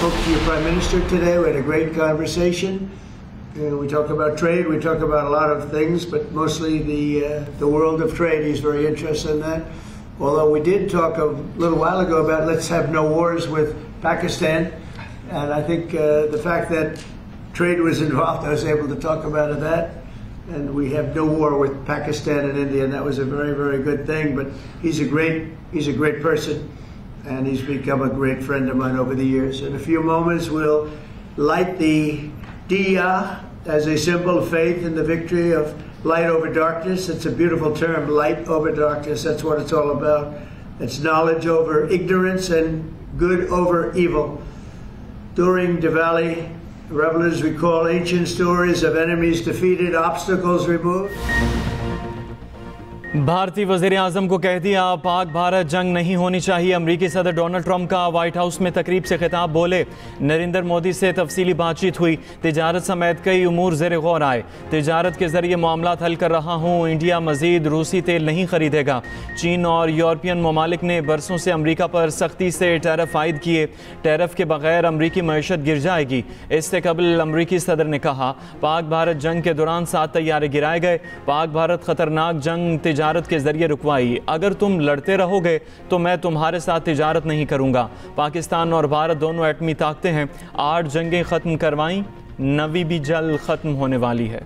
spoke to your Prime Minister today. We had a great conversation. We talk about trade. We talk about a lot of things, but mostly the world of trade. He's very interested in that. Although we did talk a little while ago about let's have no wars with Pakistan, and I think the fact that trade was involved, I was able to talk about that. And we have no war with Pakistan and India, and that was a very, very good thing. But he's a great person, and he's become a great friend of mine over the years. In a few moments, we'll light the diya as a symbol of faith in the victory of light over darkness. It's a beautiful term, light over darkness. That's what it's all about. It's knowledge over ignorance and good over evil. During Diwali, revelers recall ancient stories of enemies defeated, obstacles removed. भारतीय वज़ीर-ए-आज़म को कह दिया पाक भारत जंग नहीं होनी चाहिए। अमरीकी सदर डोनाल्ड ट्रंप का व्हाइट हाउस में तकरीब से खिताब, बोले नरेंद्र मोदी से तफसीली बातचीत हुई, तिजारत समेत कई उमूर ज़ेर गौर आए, तिजारत के ज़रिए मामलात हल कर रहा हूँ, इंडिया मज़ीद रूसी तेल नहीं खरीदेगा। चीन और यूरोपियन ममालिक ने बरसों से अमरीका पर सख्ती से टैरिफ आयद किए, टैरिफ के बगैर अमरीकी मईशत गिर जाएगी। इससे कबल अमरीकी सदर ने कहा पाक भारत जंग के दौरान 7 तैयारे गिराए गए, पाक भारत ख़तरनाक जंग तिजारत के जरिए रुकवाई, अगर तुम लड़ते रहोगे तो मैं तुम्हारे साथ तिजारत नहीं करूंगा। पाकिस्तान और भारत दोनों एटमी ताकतें हैं, 8 जंगें खत्म करवाई, 9वीं भी जल्द खत्म होने वाली है।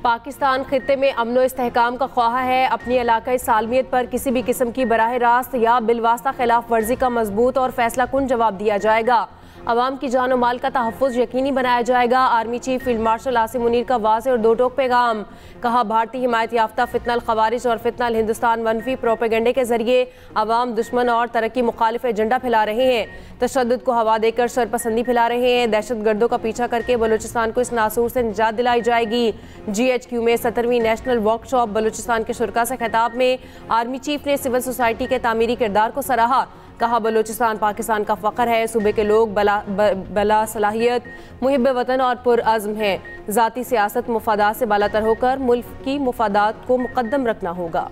पाकिस्तान खित्ते में अमन व इस्तेहकाम का ख्वाह है, अपनी इलाकाई सालमियत पर किसी भी किस्म की बराह रास्त या बिलवास्ता खिलाफ वर्जी का मजबूत और फैसला कुन जवाब दिया जाएगा। अवाम की जान और माल का तहफ़्फ़ुज़ यकीनी बनाया जाएगा। Army chief field marshal Asim Munir का वाज़ेह और दो टोक पैगाम, कहा भारतीय हिमायत याफ्ता फितनल खवारिज और फितनल हिंदुस्तान मनफी प्रोपेगेंडे के जरिए अवाम दुश्मन और तरक्की मुखालिफ एजेंडा फैला रहे हैं, तशद्दुद को हवा देकर शरपसंदी फैला रहे हैं। दहशत गर्दों का पीछा करके बलूचिस्तान को इस नासूर से निजात दिलाई जाएगी। GHQ में 17वीं नेशनल वर्कशॉप बलूचिस्तान के शुरका से खिताब में आर्मी चीफ ने सिविल सोसाइटी के तामीरी किरदार को सराहा, कहा बलूचिस्तान पाकिस्तान का फ़ख्र है, सूबे के लोग बला सलाहियत, मुहिब वतन और पुरअज़्म हैं। ज़ाती सियासत मुफादात से बालातर होकर मुल्क की मुफादात को मुक़द्दम रखना होगा।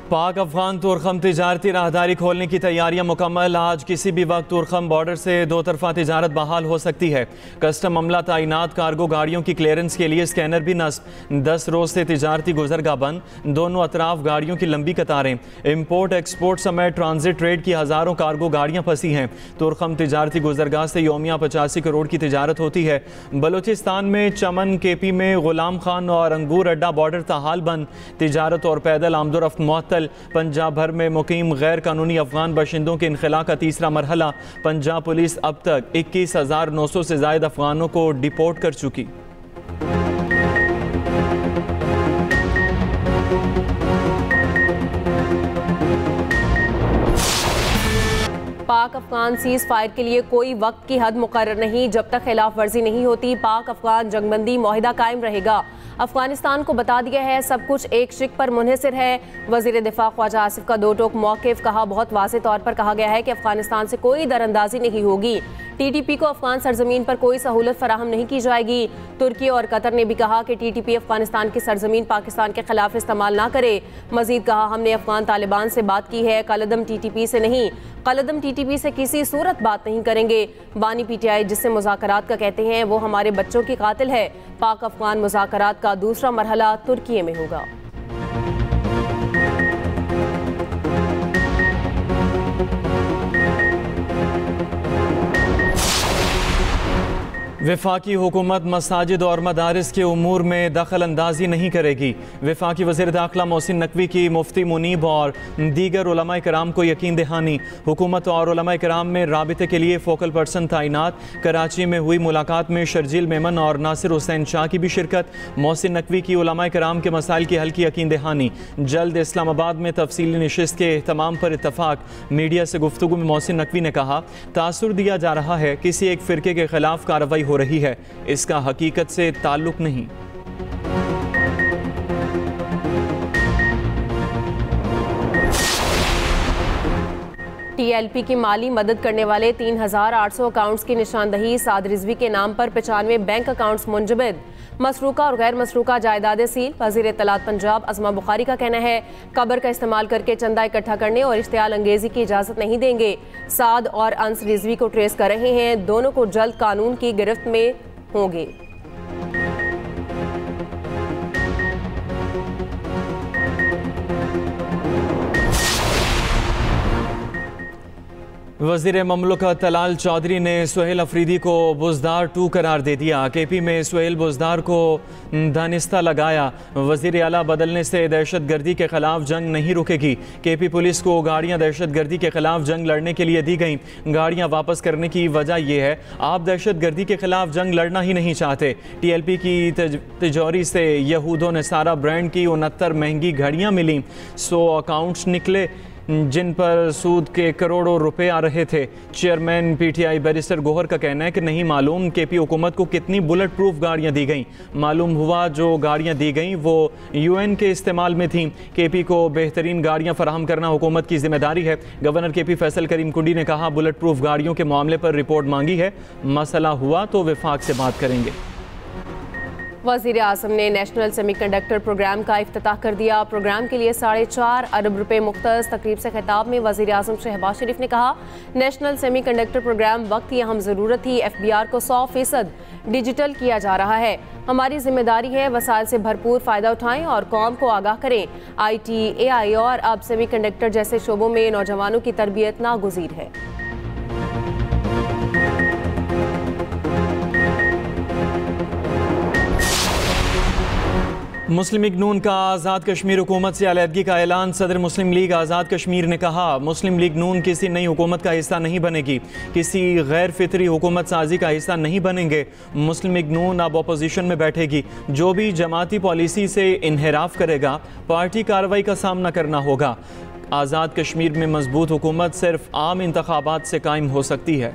पाक अफगान तुरखम तिजारती राहदारी खोलने की तैयारियां मुकम्मल, आज किसी भी वक्त तुरखम बॉर्डर से दो तरफा तिजारत बहाल हो सकती है। कस्टम अमला तैनात, कार्गो गाड़ियों की क्लियरेंस के लिए स्कैनर भी नस्ब। 10 रोज से तिजारती गुजरगाह बंद, दोनों अतराफ गाड़ियों की लंबी कतारें। इम्पोर्ट एक्सपोर्ट समेत ट्रांजिट ट्रेड की हज़ारों कार्गो गाड़ियाँ फंसी हैं। तुरखम तिजारती गुजरगाह से योमिया 85 करोड़ की तिजारत होती है। बलूचिस्तान में चमन KP में गुलाम खान और अंगूर अड्डा बॉर्डर ताहाल बंद, तिजारत और पैदल आमदोरफ्त मुअत्तल। पंजाब भर में मुकीम गैर कानूनी अफगान बाशिंदों के इनखला का तीसरा मरहला, पंजाब पुलिस अब तक 21,900 से ज़ायद अफगानों को डिपोर्ट कर चुकी। पाक अफगान सीज़ फायर के लिए कोई वक्त की हद मुकर्रर नहीं, जब तक खिलाफ वर्जी नहीं होती पाक अफगान जंगबंदी मुआहिदा कायम रहेगा। अफगानिस्तान को बता दिया है सब कुछ एक शिक पर मुनहसर है। वज़ीर दिफा ख्वाजा आसिफ का दो टोक मौक़िफ़, कहा बहुत वाज़ेह तौर पर कहा गया है कि अफगानिस्तान से कोई दरअंदाजी नहीं होगी। TTP को अफगान सरजमीन पर कोई सहूलत फराहम नहीं की जाएगी। तुर्की और कतर ने भी कहा कि TTP अफगानिस्तान की सरजमीन पाकिस्तान के खिलाफ इस्तेमाल ना करे। मजीद कहा हमने अफगान तालिबान से बात की है, कलदम TTP से नहीं, कलदम TTP से किसी सूरत बात नहीं करेंगे। बानी PTI जिससे मुज़ाकरात का कहते हैं वो हमारे बच्चों की कातिल है। पाक अफगान मुज़ाकरात का दूसरा मरहला तुर्की में होगा। वफाकी हुकूमत मसाजिद और मदारिस के उमूर में दखल अंदाजी नहीं करेगी। वफाकी वज़ीर दाखिला मोहसिन नकवी की मुफ्ती मुनीब और दीगर उलमा कराम को यकीन दहानी। हुकूमत और उलमा कराम में राबिते के लिए फोकल पर्सन तैनात। कराची में हुई मुलाकात में शर्जील मेमन और नासिर हुसैन शाह की भी शिरकत। मोहसिन नकवी की उलमा कराम के मसाइल की हल की यकीन दहानी। जल्द इस्लामाबाद में तफसीली नशिस्त के एहतमाम पर इतफाक। मीडिया से गुफ्तगू में मोहसिन नकवी ने कहा तासुर दिया जा रहा है किसी एक फ़िरके के खिलाफ कार्रवाई हो रही है, इसका हकीकत से ताल्लुक नहीं। TLP की माली मदद करने वाले 3,800 अकाउंट्स की निशानदही। साद रिजवी के नाम पर 95 बैंक अकाउंट्स मुंजमद। मसरूका और गैर मसरूका जायदादें सील। वज़ीर इत्तलात पंजाब अज़मा बुखारी का कहना है कब्र का इस्तेमाल करके चंदा इकट्ठा करने और इश्तियाल अंगेजी की इजाज़त नहीं देंगे। साद और अंस रिजवी को ट्रेस कर रहे हैं, दोनों को जल्द कानून की गिरफ्त में होंगे। वज़ीर ममलकत तलाल चौधरी ने सुहेल अफरीदी को बुज़दार 2 करार दे दिया। KP में सुहेल बुज़दार को दानिस्ता लगाया। वज़ीर आला बदलने से दहशत गर्दी के ख़िलाफ़ जंग नहीं रुकेगी। KP पुलिस को गाड़ियाँ दहशत गर्दी के ख़िलाफ़ जंग लड़ने के लिए दी गईं। गाड़ियाँ वापस करने की वजह यह है आप दहशत गर्दी के ख़िलाफ़ जंग लड़ना ही नहीं चाहते। TLP की तिजोरी से यहूदो नसारा ब्रांड की 69 महंगी घड़ियाँ मिलीं। 100 अकाउंट्स निकले जिन पर सूद के करोड़ों रुपए आ रहे थे। चेयरमैन PTI बैरिस्टर गोहर का कहना है कि नहीं मालूम KP हुकूमत को कितनी बुलेट प्रूफ गाड़ियाँ दी गईं। मालूम हुआ जो गाड़ियाँ दी गईं वो UN के इस्तेमाल में थीं। KP को बेहतरीन गाड़ियाँ फराहम करना हुकूमत की जिम्मेदारी है। गवर्नर KP फैसल करीम कुंडी ने कहा बुलेट प्रूफ गाड़ियों के मामले पर रिपोर्ट मांगी है, मसला हुआ तो वफाक से बात करेंगे। वज़ीर आज़म ने नेशनल सेमीकंडक्टर प्रोग्राम का इफ्तिताह कर दिया। प्रोग्राम के लिए 4.5 अरब रुपए मुख्तस। तकरीब से खिताब में वज़ीर आज़म शहबाज शरीफ ने कहा नेशनल सेमीकंडक्टर प्रोग्राम वक्त की अहम ज़रूरत थी। FBR को 100% डिजिटल किया जा रहा है। हमारी जिम्मेदारी है वसाइल से भरपूर फ़ायदा उठाएं और कौम को आगाह करें। IT, AI और अब सेमीकंडक्टर जैसे शोबों में नौजवानों की तरबियत नागुज़ीर है। मुस्लिम लीग नून का आज़ाद कश्मीर हुकूमत से अलहदगी का ऐलान। सदर मुस्लिम लीग आज़ाद कश्मीर ने कहा मुस्लिम लीग नून किसी नई हुकूमत का हिस्सा नहीं बनेगी, किसी गैर फितरी हुकूमत साजी का हिस्सा नहीं बनेंगे। मुस्लिम लीग नून अब अपोजिशन में बैठेगी। जो भी जमाती पॉलिसी से इन्हिराफ करेगा पार्टी कार्रवाई का सामना करना होगा। आज़ाद कश्मीर में मजबूत हुकूमत सिर्फ आम इंतखाबात से कायम हो सकती है।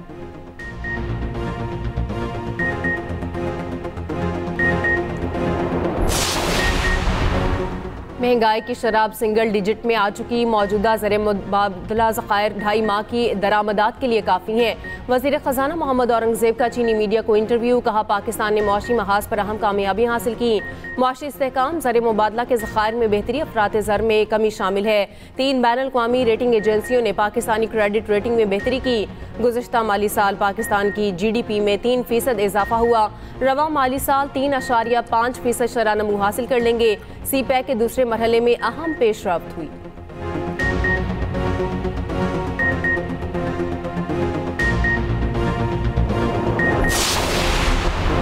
महंगाई की शराब सिंगल डिजिट में आ चुकी। मौजूदा ज़र मुबादला ज़खायर 2.5 माह की दरामदात के लिए काफ़ी हैं। वज़ीर ख़जाना मोहम्मद औरंगज़ेब का चीनी मीडिया को इंटरव्यू। कहा पाकिस्तान ने मुआशी महाज पर अहम कामयाबियाँ हासिल की। मुआशी इस्तेहकाम, ज़र मुबादला के ज़खायर में बेहतरी, अफरात ज़र में कमी शामिल है। 3 बैनुल-अक़वामी रेटिंग एजेंसियों ने पाकिस्तानी क्रेडिट रेटिंग में बेहतरी की। गुज़िश्ता माली साल पाकिस्तान की GDP में 3% इजाफा हुआ। रवा माली साल 3.5% शरह नमू हासिल कर लेंगे। CPEC के दूसरे मरहले में अहम पेशरफ्त हुई।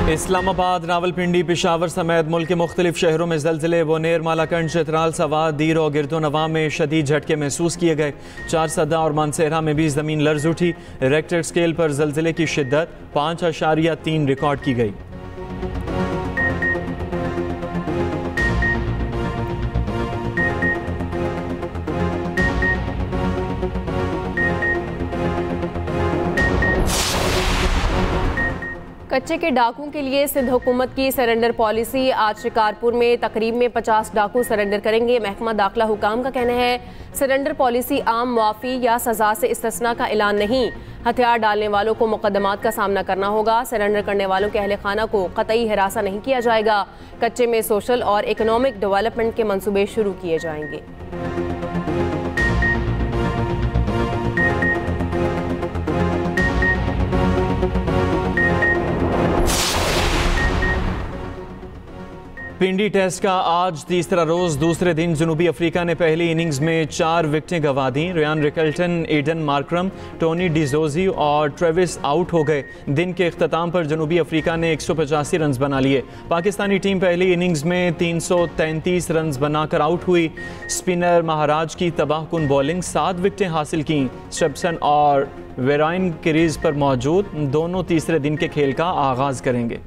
इस्लामाबाद, रावलपिंडी, पेशावर समेत मुल्क के मुख्तलिफ शहरों में ज़लज़ले, बोनेर, मालाकंड, चित्राल, सवात, दीर और गिरदोनवा में शदीद झटके महसूस किए गए। 4 सदा और मानसेरा में भी ज़मीन लर्ज उठी। रेक्टर स्केल पर ज़लज़ले की शिद्दत 5.3 रिकॉर्ड की गई। कच्चे के डाकुओं के लिए सिंध हुकूमत की सरेंडर पॉलिसी। आज शिकारपुर में तकरीब में 50 डाकू सरेंडर करेंगे। महकमा दाखिला हुकाम का कहना है सरेंडर पॉलिसी आम मुआफ़ी या सज़ा से इस्तिस्ना का ऐलान नहीं। हथियार डालने वालों को मुकदमात का सामना करना होगा। सरेंडर करने वालों के अहले खाना को कतई हिरासा नहीं किया जाएगा। कच्चे में सोशल और इकोनॉमिक डेवलपमेंट के मंसूबे शुरू किए जाएंगे। पिंडी टेस्ट का आज तीसरा रोज। दूसरे दिन जनूबी अफ्रीका ने पहली इनिंग्स में 4 विकेटें गंवा दी। Ryan Rickelton, Aiden Markram, Tony de Zorzi और ट्रेविस आउट हो गए। दिन के इख्तिताम पर जनूबी अफ्रीका ने 185 रन बना लिए। पाकिस्तानी टीम पहली इनिंग्स में 333 रन बनाकर आउट हुई। स्पिनर महाराज की तबाहकुन बॉलिंग 7 विकेटें हासिल की। स्टेप्सन और वेराइन क्रीज पर मौजूद। दोनों तीसरे दिन के खेल का आगाज करेंगे।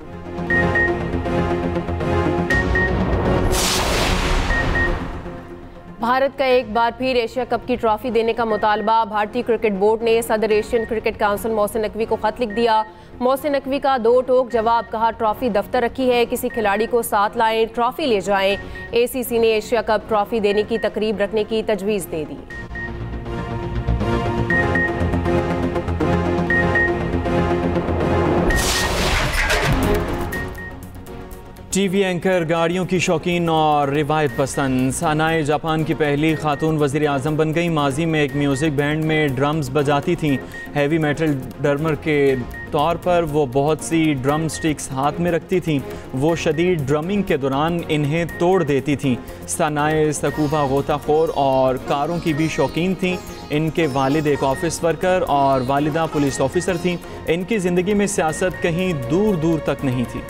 भारत का एक बार फिर एशिया कप की ट्रॉफी देने का मुतालबा। भारतीय क्रिकेट बोर्ड ने सदर Asian cricket council Mohsin Naqvi को खत लिख दिया। मोहसिन नकवी का 2 टोक जवाब। कहा ट्रॉफी दफ्तर रखी है, किसी खिलाड़ी को साथ लाएं, ट्रॉफी ले जाएं। ACC ने एशिया कप ट्रॉफी देने की तकरीब रखने की तजवीज़ दे दी। टीवी एंकर, गाड़ियों की शौकीन और रिवायत पसंद, सनाए जापान की पहली खातून वज़ीर आज़म बन गई। माजी में एक म्यूज़िक बैंड में ड्रम्स बजाती थीं। हैवी मेटल ड्रमर के तौर पर वो बहुत सी ड्रम स्टिक्स हाथ में रखती थीं। वो शदीद ड्रमिंग के दौरान इन्हें तोड़ देती थीं। सनाए सकूबा गोताखोर और कारों की भी शौकीन थीं। इनके वालिद एक ऑफिस वर्कर और वालिदा पुलिस ऑफिसर थीं। इनकी ज़िंदगी में सियासत कहीं दूर दूर तक नहीं थी।